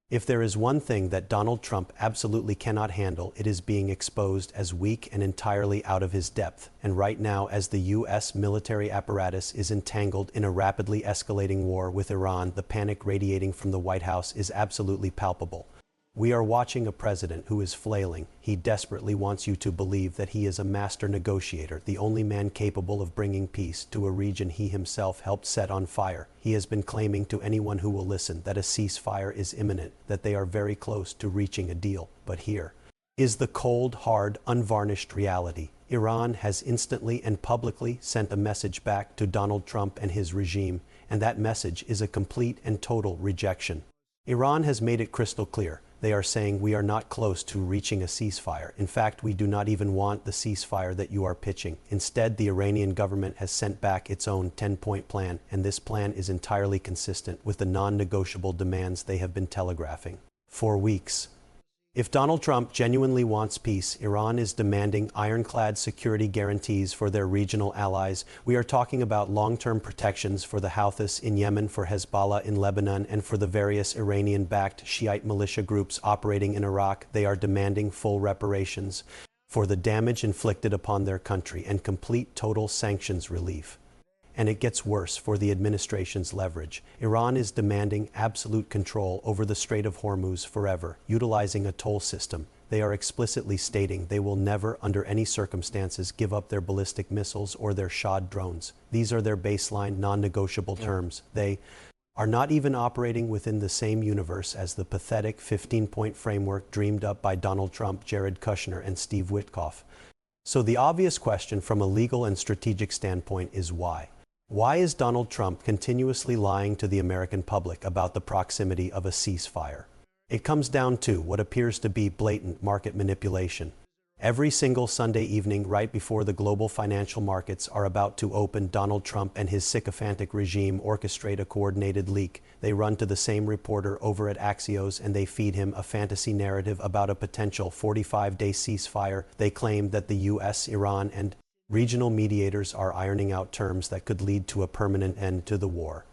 If there is one thing that Donald Trump absolutely cannot handle, it is being exposed as weak and entirely out of his depth. And right now, as the U.S. military apparatus is entangled in a rapidly escalating war with Iran, the panic radiating from the White House is absolutely palpable. We are watching a president who is flailing. He desperately wants you to believe that he is a master negotiator, the only man capable of bringing peace to a region he himself helped set on fire. He has been claiming to anyone who will listen that a ceasefire is imminent, that they are very close to reaching a deal. But here is the cold, hard, unvarnished reality. Iran has instantly and publicly sent a message back to Donald Trump and his regime, and that message is a complete and total rejection. Iran has made it crystal clear. They are saying we are not close to reaching a ceasefire. In fact, we do not even want the ceasefire that you are pitching. Instead, the Iranian government has sent back its own 10-point plan, and this plan is entirely consistent with the non-negotiable demands they have been telegraphing for weeks. If Donald Trump genuinely wants peace, Iran is demanding ironclad security guarantees for their regional allies. We are talking about long-term protections for the Houthis in Yemen, for Hezbollah in Lebanon, and for the various Iranian-backed Shiite militia groups operating in Iraq. They are demanding full reparations for the damage inflicted upon their country and complete total sanctions relief. And it gets worse for the administration's leverage. Iran is demanding absolute control over the Strait of Hormuz forever, utilizing a toll system. They are explicitly stating they will never, under any circumstances, give up their ballistic missiles or their Shahd drones. These are their baseline, non-negotiable terms. They are not even operating within the same universe as the pathetic 15-point framework dreamed up by Donald Trump, Jared Kushner, and Steve Witkoff. So the obvious question from a legal and strategic standpoint is why? Why is Donald Trump continuously lying to the American public about the proximity of a ceasefire? It comes down to what appears to be blatant market manipulation. Every single Sunday evening, right before the global financial markets are about to open, Donald Trump and his sycophantic regime orchestrate a coordinated leak. They run to the same reporter over at Axios and they feed him a fantasy narrative about a potential 45-day ceasefire. They claim that the U.S., Iran, and regional mediators are ironing out terms that could lead to a permanent end to the war.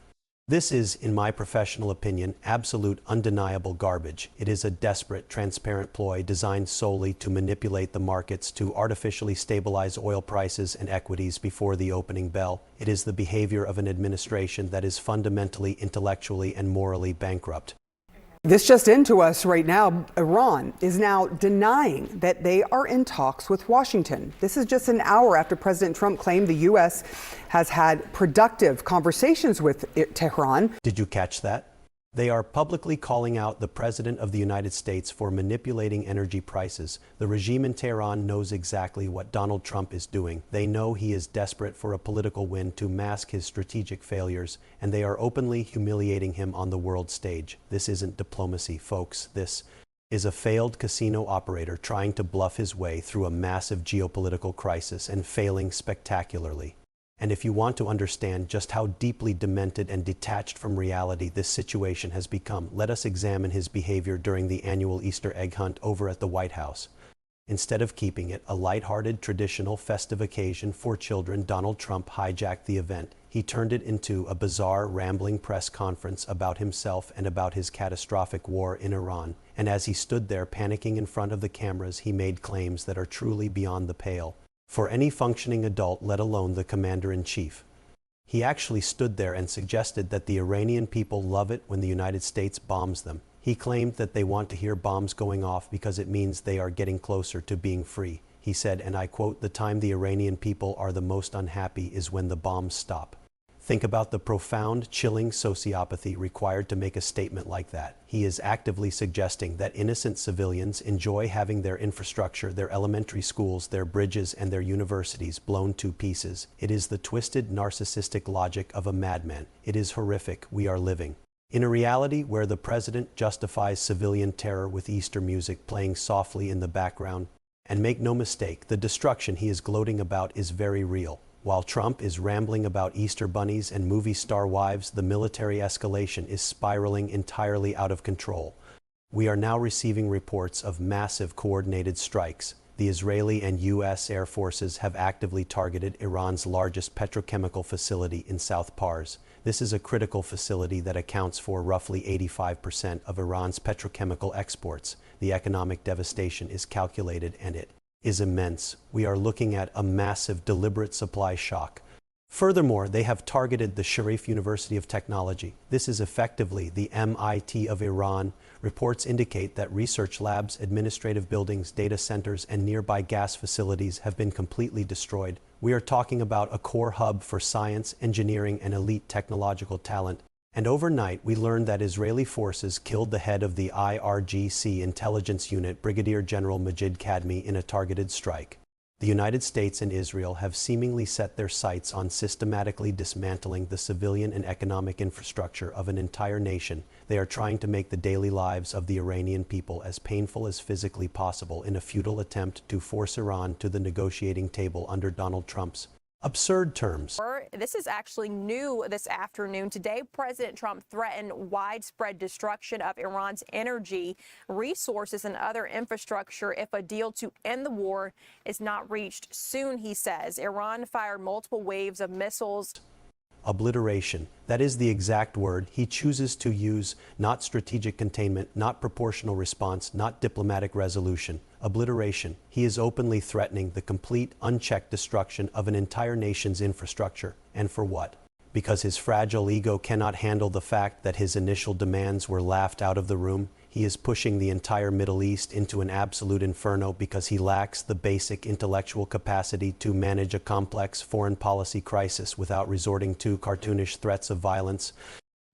This is, in my professional opinion, absolute undeniable garbage. It is a desperate, transparent ploy designed solely to manipulate the markets, to artificially stabilize oil prices and equities before the opening bell. It is the behavior of an administration that is fundamentally, intellectually, and morally bankrupt. This just into us right now. Iran is now denying that they are in talks with Washington. This is just an hour after President Trump claimed the U.S. has had productive conversations with Tehran. Did you catch that? They are publicly calling out the President of the United States for manipulating energy prices. The regime in Tehran knows exactly what Donald Trump is doing. They know he is desperate for a political win to mask his strategic failures, and they are openly humiliating him on the world stage. This isn't diplomacy, folks. This is a failed casino operator trying to bluff his way through a massive geopolitical crisis and failing spectacularly. And if you want to understand just how deeply demented and detached from reality this situation has become, let us examine his behavior during the annual Easter egg hunt over at the White House. Instead of keeping it a lighthearted, traditional festive occasion for children, Donald Trump hijacked the event. He turned it into a bizarre, rambling press conference about himself and about his catastrophic war in Iran. And as he stood there panicking in front of the cameras, he made claims that are truly beyond the pale for any functioning adult, let alone the commander-in-chief. He actually stood there and suggested that the Iranian people love it when the United States bombs them. He claimed that they want to hear bombs going off because it means they are getting closer to being free. He said, and I quote, "The time the Iranian people are the most unhappy is when the bombs stop." Think about the profound, chilling sociopathy required to make a statement like that. He is actively suggesting that innocent civilians enjoy having their infrastructure, their elementary schools, their bridges, and their universities blown to pieces. It is the twisted, narcissistic logic of a madman. It is horrific. We are living in a reality where the president justifies civilian terror with Easter music playing softly in the background. And make no mistake, the destruction he is gloating about is very real. While Trump is rambling about Easter bunnies and movie star wives, the military escalation is spiraling entirely out of control. We are now receiving reports of massive coordinated strikes. The Israeli and U.S. Air Forces have actively targeted Iran's largest petrochemical facility in South Pars. This is a critical facility that accounts for roughly 85% of Iran's petrochemical exports. The economic devastation is calculated and it is immense. We are looking at a massive, deliberate supply shock. Furthermore, they have targeted the Sharif University of Technology. This is effectively the MIT of Iran. Reports indicate that research labs, administrative buildings, data centers, and nearby gas facilities have been completely destroyed. We are talking about a core hub for science, engineering, and elite technological talent. And overnight, we learned that Israeli forces killed the head of the IRGC intelligence unit, Brigadier General Majid Kadmi, in a targeted strike. The United States and Israel have seemingly set their sights on systematically dismantling the civilian and economic infrastructure of an entire nation. They are trying to make the daily lives of the Iranian people as painful as physically possible in a futile attempt to force Iran to the negotiating table under Donald Trump's absurd terms. This is actually new this afternoon. Today, President Trump threatened widespread destruction of Iran's energy, resources, and other infrastructure if a deal to end the war is not reached soon, he says. Iran fired multiple waves of missiles. Obliteration. That is the exact word he chooses to use, not strategic containment, not proportional response, not diplomatic resolution. Obliteration. He is openly threatening the complete, unchecked destruction of an entire nation's infrastructure. And for what? Because his fragile ego cannot handle the fact that his initial demands were laughed out of the room. He is pushing the entire Middle East into an absolute inferno because he lacks the basic intellectual capacity to manage a complex foreign policy crisis without resorting to cartoonish threats of violence.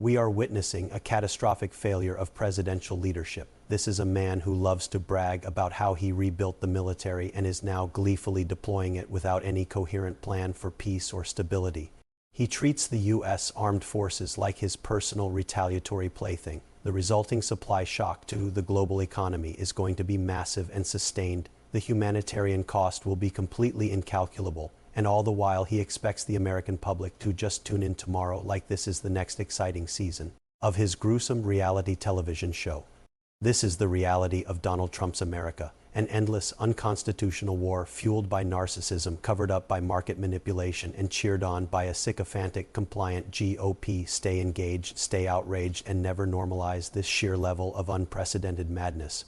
We are witnessing a catastrophic failure of presidential leadership. This is a man who loves to brag about how he rebuilt the military and is now gleefully deploying it without any coherent plan for peace or stability. He treats the U.S. armed forces like his personal retaliatory plaything. The resulting supply shock to the global economy is going to be massive and sustained. The humanitarian cost will be completely incalculable. And all the while, he expects the American public to just tune in tomorrow like this is the next exciting season of his gruesome reality television show. This is the reality of Donald Trump's America, an endless, unconstitutional war fueled by narcissism, covered up by market manipulation, and cheered on by a sycophantic, compliant GOP. Stay engaged, stay outraged, and never normalize this sheer level of unprecedented madness.